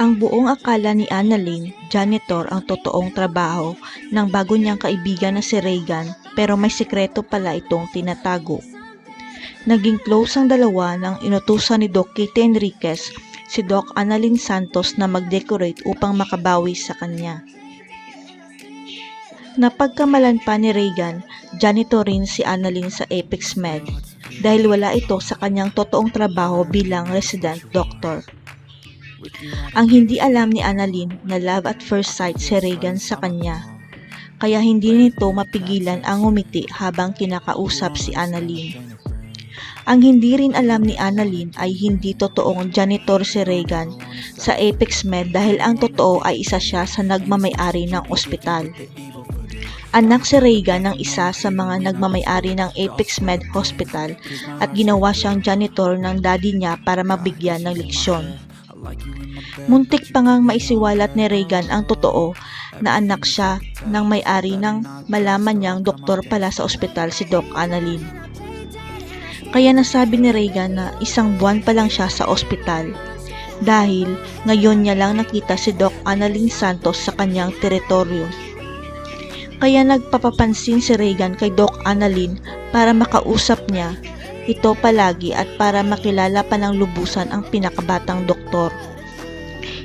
Ang buong akala ni Annalyn, janitor ang totoong trabaho ng bago niyang kaibigan na si Regan, pero may sikreto pala itong tinatago. Naging close ang dalawa nang inutusan ni Doc Kitty Enriquez si Doc Annalyn Santos na mag-decorate upang makabawi sa kanya. Napagkamalan pa ni Regan, janitor rin si Annalyn sa Apex Med dahil wala ito sa kanyang totoong trabaho bilang resident doctor. Ang hindi alam ni Annalyn na love at first sight si Regan sa kanya, kaya hindi nito mapigilan ang ngumiti habang kinakausap si Annalyn. Ang hindi rin alam ni Annalyn ay hindi totoong janitor si Regan sa Apex Med dahil ang totoo ay isa siya sa nagmamay-ari ng ospital. Anak si Regan ng isa sa mga nagmamay-ari ng Apex Med Hospital at ginawa siyang janitor ng daddy niya para mabigyan ng leksyon. Muntik pa ngang maisiwalat ni Regan ang totoo na anak siya ng may-ari nang malaman niyang doktor pala sa ospital si Doc Annalyn. Kaya nasabi ni Regan na isang buwan pa lang siya sa ospital dahil ngayon niya lang nakita si Doc Annalyn Santos sa kanyang teritoryo. Kaya nagpapapansin si Regan kay Doc Annalyn para makausap niya ito palagi at para makilala pa ng lubusan ang pinakabatang doktor.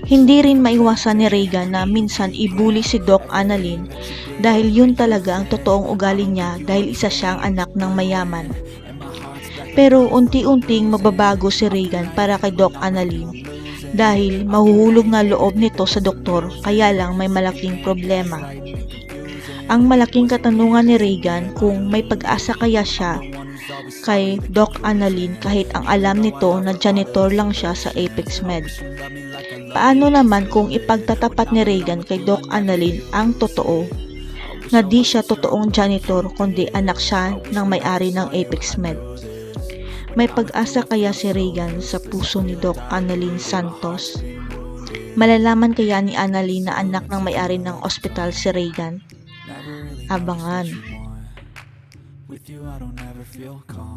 Hindi rin maiwasan ni Regan na minsan ibuli si Doc Annalyn dahil yun talaga ang totoong ugali niya dahil isa siyang anak ng mayaman. Pero unti-unting mababago si Regan para kay Doc Annalyn dahil mahuhulog nga loob nito sa doktor kaya lang may malaking problema. Ang malaking katanungan ni Regan kung may pag-asa kaya siya kay Doc Annalyn kahit ang alam nito na janitor lang siya sa Apex Med. Paano naman kung ipagtatapat ni Regan kay Doc Annalyn ang totoo na di siya totoong janitor kundi anak siya ng may-ari ng Apex Med? May pag-asa kaya si Regan sa puso ni Doc Annalyn Santos? Malalaman kaya ni Annalyn na anak ng may-ari ng ospital si Regan? Abangan. With you I don't ever feel calm.